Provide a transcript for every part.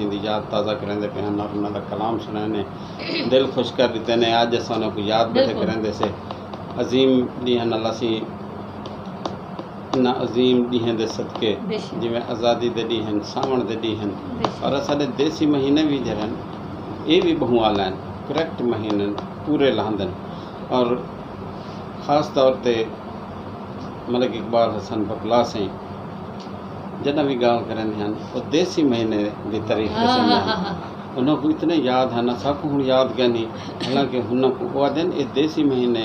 असीं दी याद ताज़ा करेंदे पे हैं और उन्हां दा कलाम सुने ने दिल खुश कर दिते ने। अज असां उन्हां को याद बैठे करेंदे से अजीम ॾींहं नाल असीं इन्हां अजीम ॾींहं दे सदके जिवें आज़ादी दे ॾींहं सावण दे ॾींहं और असांजे देसी महीने भी जरन ये भी बहु आला आहिनि करैक्ट महीने पूरे लहंदन और ख़ास तौर ते मलिक इकबाल हसन बकला से जॾहिं भी ॻाल्हि करंदे आहिनि वो देसी महीने की तारीफ़ ॾिसंदा आहिनि उनको इतने याद हैं असांखे हुण याद कनी हालांकि हुन वो आदन ये देसी महीने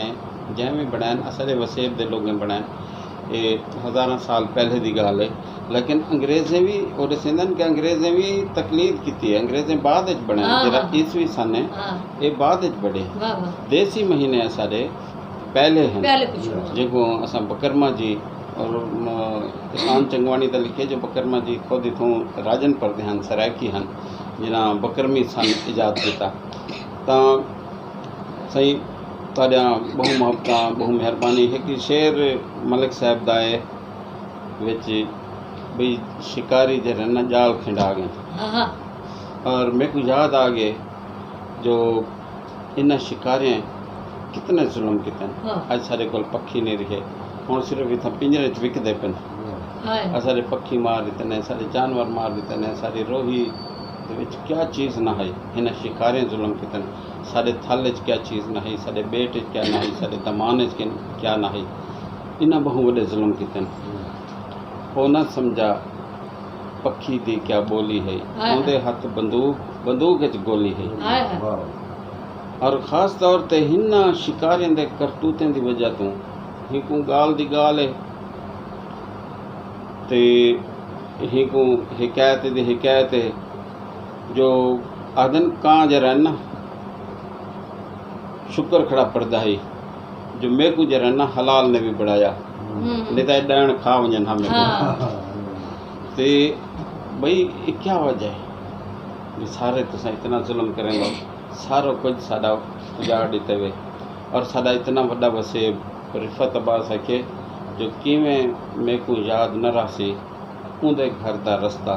जंहिंमें बणाइनि असांजे वसेब दे लोगें बणाइनि ये हज़ारां साल पहले की ॻाल्हि है लेकिन अंग्रेज़ें भी वो ॾिसंदा कि अंग्रेज़ें भी तकलीद की है अंग्रेज़ें बाद बणाइनि जरा ईसवी सन ये बाद बढ़े देसी महीने असांजे पहले हैं जो असां बकरमा जी और किसान चंगवाणी तो लिखे जो बकरमा जी खुद इथों राजन परदे हैं सरायकी हैं जिन्हें बकरमी सन इजाद किया तो सही तुहाडा बहु मुहब्बत बहु मेहरबानी एक शेर मलिक साहब दा है विच भी शिकारी जे रन जाल खिंडा गए और मेरे को याद आ गए जो इन शिकारे कितने जुल्म किते अज सारे कोल पक्षी नहीं रहे हुण सिर्फ इतना पिंजरे च विकदे पिन असारे पक्षी मार दिते ने सारे जानवर मार दिते ने सारी रोही दे विच क्या चीज़ ना है इन शिकारे जुल्म किते सारे थल च क्या चीज़ ना है सारे बेट क्या ना है सारे दमान च क्या ना है इन बहु वडे जुल्म किते वो न समझा पक्षी दी क्या बोली है उनके हाथ बंदूक च गोली है और ख़ास तौर ते हिन शिकारियों के करतूतें की वजह तो हिकू गाल दी गाल है ते हिकू हिकायत दी हिकायत है जो आदन कां जरा ना शुक्र खड़ा पड़दा है जो मेरे को जरा ना हलाल ने भी बढ़ाया नहीं तो डैन खा वजन हमें ते भाई क्या वजह है सारे तुसा इतना जुल्म करेंगे सारो कुछ साडा उजाड़ दिते वे और साडा इतना वड्डा वसेब रिफत अब्बास के जो किवें मेरे को याद न रही उनके घर का रस्ता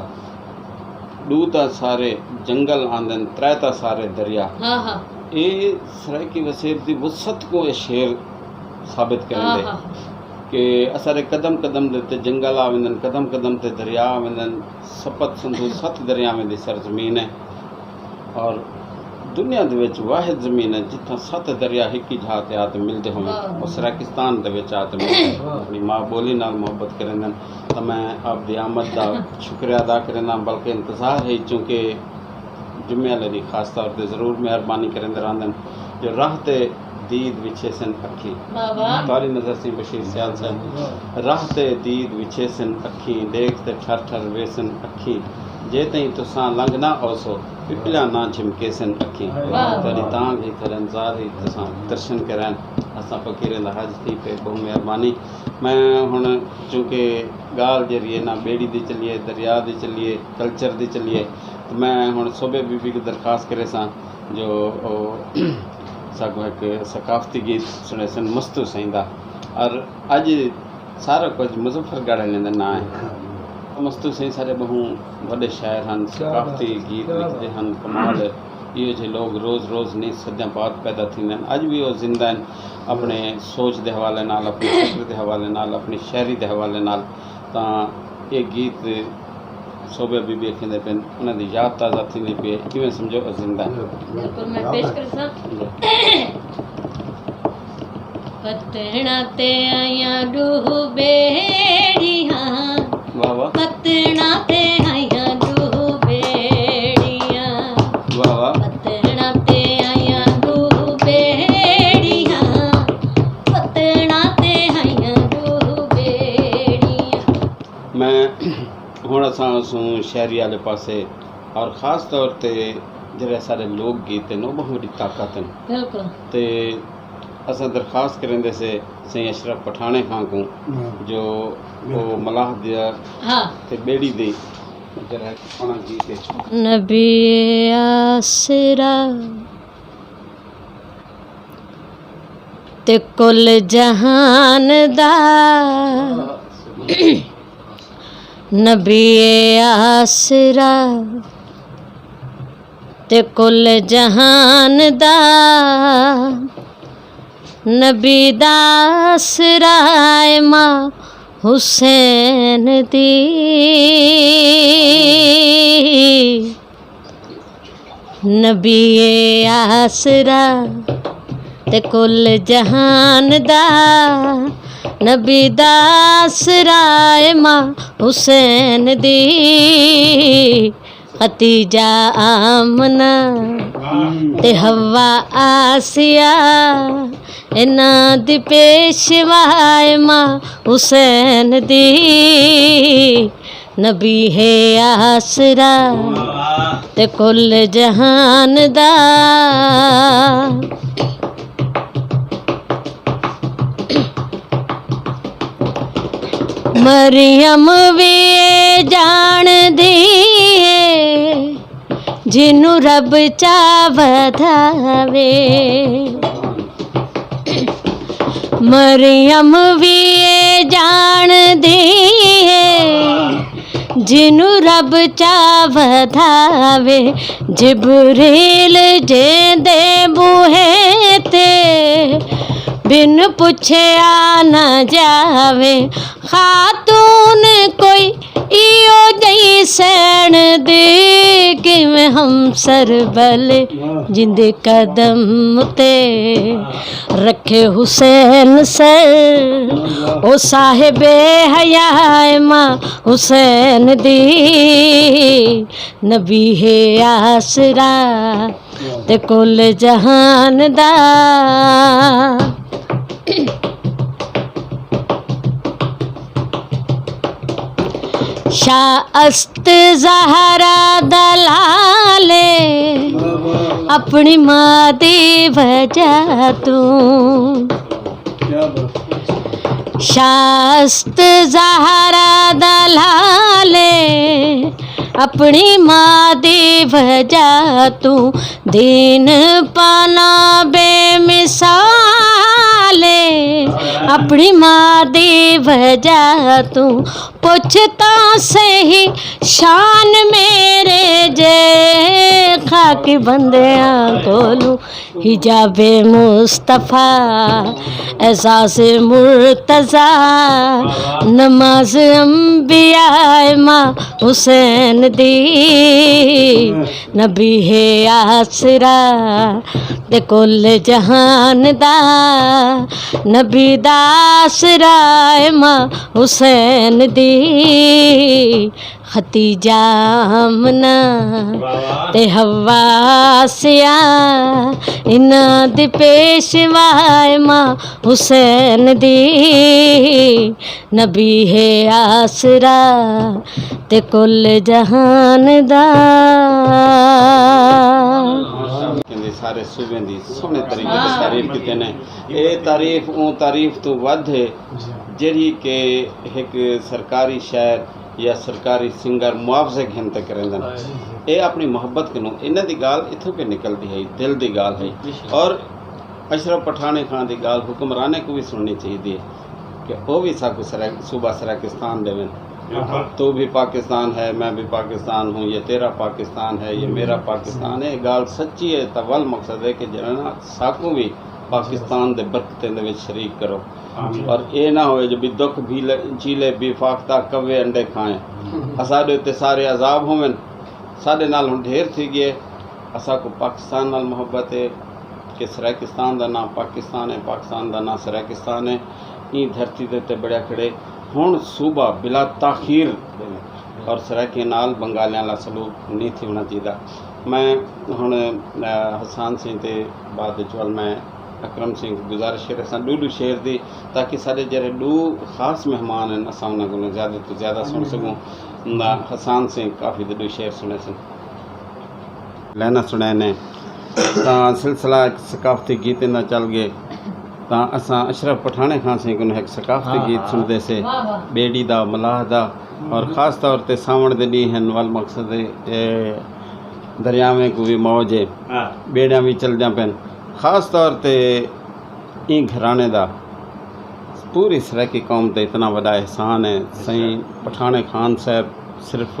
दूता सारे जंगल आंदन त्रैता सारे दरिया ये सरायकी वसेब की वसत को ये शेर साबित करेंगे कि असारे कदम कदम ते जंगल आ वेंदन कदम कदम ते दरिया आ वेंदन सपत संधू 7 दरियावें दी सरजमीन है और दुनिया दे विच वाहिद ज़मीन है जिथा 7 दरिया एक ही जहाँ ते आते मिलते हों और सराकिस्तान दे विच आते मिलते अपनी माँ बोली नाल मोहब्बत करेंदन तो मैं आप दी आमद दा शुक्रिया अदा करेंदा बल्कि इंतज़ार है चूँकि जुम्मे वाले दी खास तौर पर ज़रूर मेहरबानी करेंदे रहंदन जो राह ते दीद विछे सन अखी तारी नज़र सी बशीर सियाल साहब राह ते दीद विछे सन अखी देख ते ठर ठर वेसन अखी जे तई तुसां लंघना ओसो पिपलिया ना झिमके सन अखी तरी तांग ही करन ज़ार ही तुसां दर्शन करन असां फ़कीर दा हज थी पे बहु मेहरबानी मैं हुण चूँकि गाल जरिए ना बेड़ी दी चलिए दरिया दी चलिए कल्चर दी चलिए तो मैं हुण सोबे बीबी की दरखास्त करे सां जो सागो एक सकाफती गीत सुने सन मस्तू सईंदा और अज सारा कुछ मुजफ्फरगढ़ लेंदा ना है मस्तू सही सारे बहु वडे शायर हैं सकाफती गीत लिखते हैं कमाल ये जो लोग रोज़ रोज़ नहीं सदियां बाद पैदा थींदे अज भी वो जिंदा हैं अपने सोच के हवाले नाल अपने फिक्र के हवाले नाल अपनी शायरी के हवाले नाल तां ये गीत सोबे बीबी अखिंदे पे उन्हां दी याद ताज़ा थींदी पे किवें समझो जिंदा बिल्कुल मैं पेश करसा पतना ते आया डूह बेड़ियां वाह वाह पतना ते आया डूह बेड़ियां वाह वाह पतना ते आया डूह बेड़ियां पतना ते आया डूह बेड़ियां मैं हुण असां सूं शहरी वाले पासे और ख़ास तौर ते जड़े सारे लोक गीत हैं बहुत बड़ी ताकत हैं बिल्कुल ते असां दरखास्त करेंदे से सही अशरफ पठाणे खां को जो वो मलाह दिया ते बेड़ी दे जरा पाना गीत है नबी आसरा ते कुल जहान दा नबी आसरा ते कुल जहान दा नबी दा आसराए मां हुसैन दी। नबी ए आसरा ते कुल जहान दा नबी दा आसराए मां हुसैन दी। खतीजा आमना ते हवा आसिया इन्हां दी पेशवाए मां हुसैन दी। नबी है आसरा ते कुल जहान दा। मरियम भी जान दी जिन्नू रब चा वधावे। मरियम भी जान दी जिन्नू रब चा वधावे। जिबरील जे दे बूहे ते बिन पुछे आ न जावे। खातून कोई इयो जई सैन दे किवें हम सरबल जिंद कदम ते रखे हुसैन सर। ओ साहिबे हयाए मां हुसैन दी। नबी है आसरा ते कुल जहान दा। शाअस्त ज़हरा दलाले अपनी माँ दी वजह तू। शाअस्त ज़हरा दलाले अपनी माँ दी वजह तू। दीन पाना बेमिसाले अपनी माँ दी वजह तू। पुछता सही शान मेरे जे खाकी बंदियां कोलू हिजाबे मुस्तफ़ा एहसास मुर्तज़ा। नमाज अंबिया मां हुसैन दी। नबी है आसरा ते कुल जहान दा। नबी दा आसरा मां हुसैन दी। खतीजा आमना ते हवा आसिया इन्हां दी पेशवाए मां हुसैन दी। नबी है आसरा ते कुल जहान दा। सारे सूबे दी सोहने तरीके से तारीफ कीते ने। ये तारीफ ऊँ तारीफ तो वध है जिहड़ी कि एक सरकारी शायर या सरकारी सिंगर मुआवजे घिन ते करेंदन। ये अपनी मोहब्बत कनू इन्हां दी गाल इत्थों के निकलती है, दिल दी गाल है। और अशरफ पठाने खान दी गाल हुक्मराने को भी सुननी चाहिए कि वो भी साकू सूबा सराकिस्तान देवें। तू भी पाकिस्तान है, मैं भी पाकिस्तान हूँ, ये तेरा पाकिस्तान है, ये मेरा पाकिस्तान है। गाल सच्ची है। तो वल मकसद है कि जना साकू भी पाकिस्तान दे बरकतें दे विच शरीक करो। और ये ना हो जो भी दुख भी चीले भी फाख्ता कवे अंडे खाएं। साढ़े उत्ते सारे अजाब होवन, साढ़े नाल हुण ढेर थी गए। असा को पाकिस्तान नाल मोहब्बत है कि सराकिस्तान का नाम पाकिस्तान है, पाकिस्तान का नाम सराकिस्तान है। ई धरती के उत्ते बड़िया खड़े हुण सूबा बिला ताखीर और सराकी नाल बंगालियां ला सलूक नहीं थी होना चाहिए। मैं हुण हसान सिंह के बाद चल मैं अकरम सिंह गुजारिश करे सन डू शेर दी ताकि सारे जरे डू खास मेहमान हैं असां उन्हां कोलों ज़्यादा तो ज़्यादा सुन सकूँ। हसान सिंह काफ़ी डू शेर सुने सन लैना सुने ने। तो सिलसिला सकाफती गीत ना चल गए। तो असां अशरफ पठाने खां सिंह को एक सकाफती गीत सुनते से बेड़ी दा मलाह दा। और ख़ास तौर पर सावण दे ॾींहं आहिनि वल मक़सद दरियावें को भी मौज है, बेड़ियां भी चलदियां पिन। ख़ास तौर पर ई घराने दा पूरी सराकी कौम ते इतना वड़ा एहसान है। सईं पठाने खान साहब सिर्फ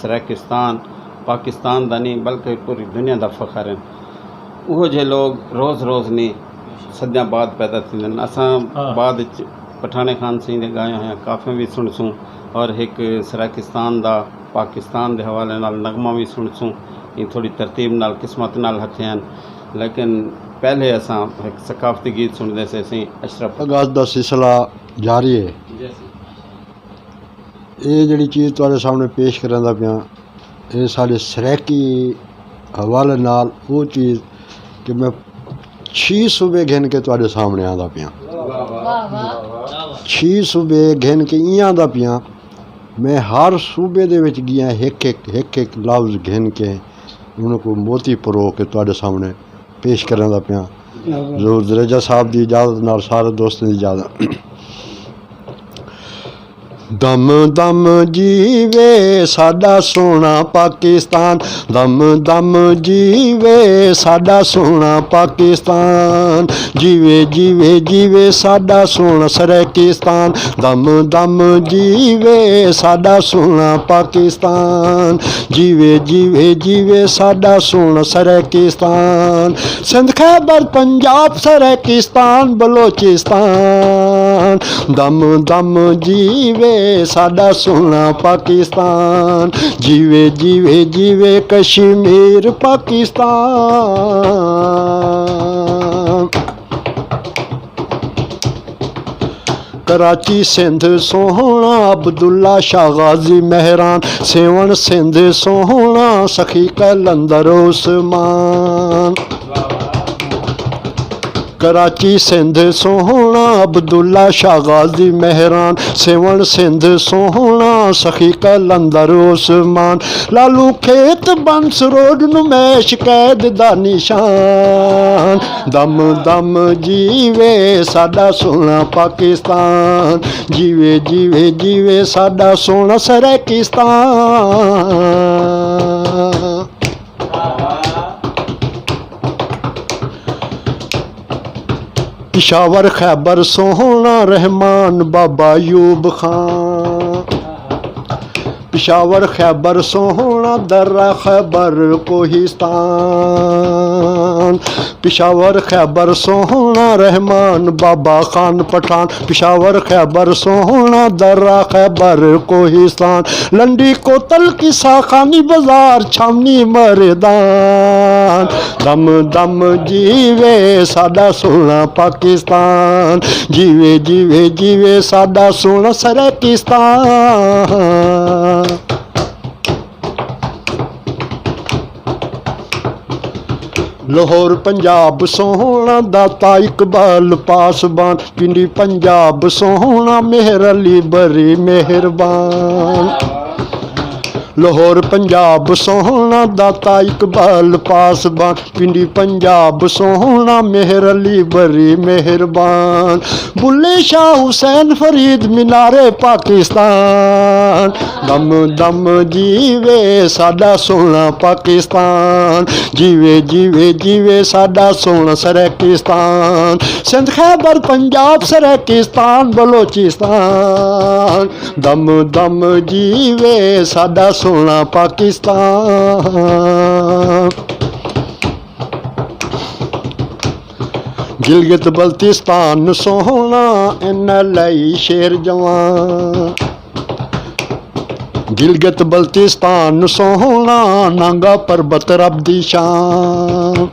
सराकिस्तान पाकिस्तान का नहीं बल्कि पूरी दुनिया का फखर हैं। वो जे लोग रोज़ रोज़ नहीं सदियां बाद पैदा थींदे आहिनि। असां बाद पठाने खान सिंह दे गाया हुआ काफ़ियां भी सुनसूं और एक सराकिस्तान का पाकिस्तान के हवाले नाल नगमा भी सुनसूं। ये थोड़ी तरतीब नाल किस्मत नाल हथे हैं, लेकिन पहले असां एक सकाफती गीत सुनते से सी अशरफ आगाज़ का सिलसिला जारी है। ये जिहड़ी चीज़ तुहाडे सामने पेश करांदा पिया ये साडे सराकी हवाले नाल वो चीज़ कि मैं 6 सूबे गिन के तुहाडे सामने आंदा पिया। 6 सूबे गिन के इं आंदा पिया। मैं हर सूबे दे विच गया एक एक लफ्ज़ गिन के उनको मोती परो के तुहाडे सामने पेश करांदा पिया। ज़रूर दरेजा साहब की इजाज़त नाल सारे दोस्तों की इजाज़त। दम दम जीवे साडा सोना पाकिस्तान, दम दम जीवे साडा सोना पाकिस्तान, जीवे जीवे जीवे साडा सोना सराकिस्तान, दम दम जीवे साडा सोना पाकिस्तान, जीवे जीवे जीवे साडा सोना सराकिस्तान, सिंध खैबर पंजाब सराकिस्तान बलोचिस्तान, दम दम जीवे साडा सोना पाकिस्तान, जीवे जीवे जीवे कश्मीर पाकिस्तान, कराची सिंध सोहना अब्दुल्ला शाह गाजी मेहरान, सेवन सिंध सोहना सखी कलंदर उस्मान, कराची सिंध सोहना अब्दुल्ला शाह गाजी मेहरान, सेवन सिंध सोहना सखी कलंदर उस्मान, लालू खेत बंस रोड नुमैश कैद दा निशान, दम दम जीवे साडा सोना पाकिस्तान, जीवे जीवे जीवे साडा सोना सराकिस्तान, पिशावर खैबर सोहना रहमान बाबा यूब खान, पिशावर खैबर सोहना दर्रा खैबर कोहिस्तान, पिशावर खैबर सोहना रहमान बाबा खान पठान, पिशावर खैबर सोहना दर्रा खैबर कोहिस्तान, लंडी कोतल की साखानी बाजार छावनी मरदान, दम दम जीवे साडा सोना पाकिस्तान, जीवे जीवे जीवे साडा सोना सराकिस्तान, लाहौर पंजाब सोहना दाता इकबाल पासबान, पिंडी पंजाब सोहना मेहर अली बड़ी मेहरबान, लाहौर पंजाब सोहना दाता इकबाल पासबान, पिंडी पंजाब सोहना मेहर अली बड़ी मेहरबान, बुल्ले शाह हुसैन फरीद मीनारे पाकिस्तान, दम दम जीवे साडा सोना पाकिस्तान, जीवे जीवे जीवे साडा सोना सराकिस्तान, सिंध खैबर पंजाब सराकिस्तान बलोचिस्तान, दम दम जीवे साडा सोना पाकिस्तान, गिलगित बल्तिस्तान सोहना NLI शेर जवान, गिलगित बल्तिस्तान सोहना नांगा पर्बत रब दी शान,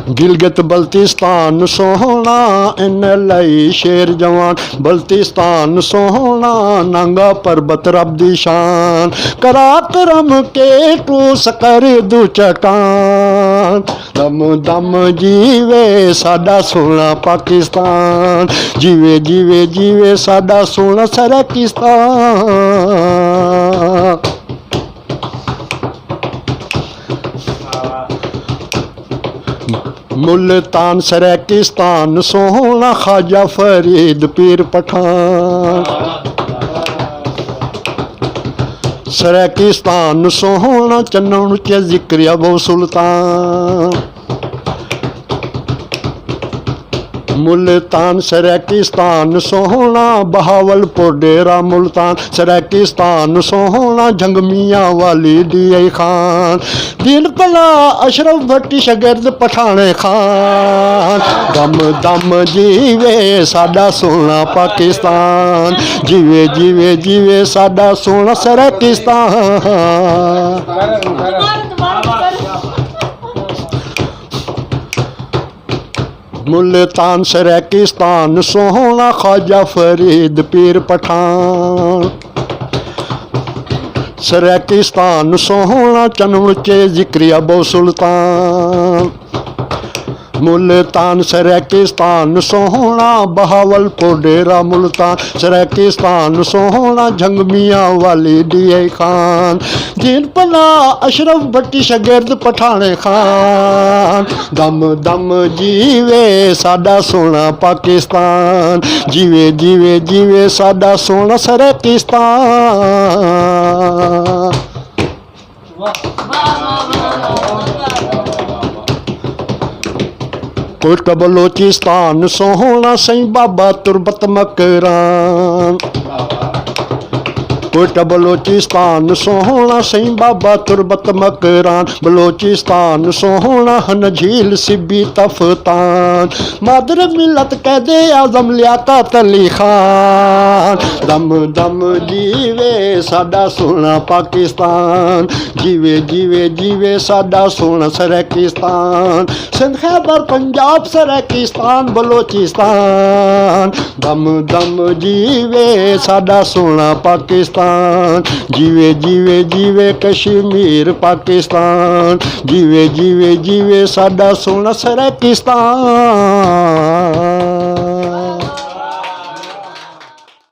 गिलगित बल्तिस्तान सोहना NLI शेर जवान, बल्तिस्तान सोहना नांगा पर्बत रब दी शान, कराकरम के टूस कर दू चटान, दम दम जीवे साडा सोना पाकिस्तान, जीवे जीवे जीवे साडा सोना सराकिस्तान, मुल्तान सराकिस्तान सोहना ख्वाजा फरीद पीर पठान, सराकिस्तान सोहना चन्नन च जिक्र अबू सुल्तान, मुल्तान सराकिस्तान सोहना बहावलपुर डेरा मुल्तान सराकिस्तान सोहना जंगमिया वाली डी खान दीन भला अशरफ भट्टी शगिर्द पठाने खान दम दम जीवे साडा सोना पाकिस्तान जीवे जीवे जीवे साडा सोना सराकिस्तान मुल्तान सराकिस्तान सोहना ख्वाजा फरीद पीर पठान सराकिस्तान सोहना चनम चे जिक्रिया अबू सुल्तान मुल्तान सराकिस्तान सोहना बहावलपुर डेरा मुल्तान सराकिस्तान सोहना जंगमिया वाली डी खान दीन भला अशरफ भट्टी शगिर्द पठाने खान दम दम जीवे साडा सोना पाकिस्तान जीवे जीवे जीवे साडा सोना सराकिस्तान कोट बलोचिस्तान सोहना सई बाबा तुरबत मकरान कोट बलोचिस्तान सोहना सई बाबा तुरबत मकरान बलोचिस्तान सोहना हन झील सिब्बी तफतान मादर मिलत कैदे आजम लियाकत अली खान दम दम जीवे साडा सोना पाकिस्तान जीवे जीवे जीवे साडा सोना सराकिस्तान सिंध खैबर पंजाब सराकिस्तान बलोचिस्तान दम दम जीवे साडा सोना पाकिस्तान जीवे जीवे जीवे कश्मीर पाकिस्तान जीवे जीवे जीवे साडा सोना सराकिस्तान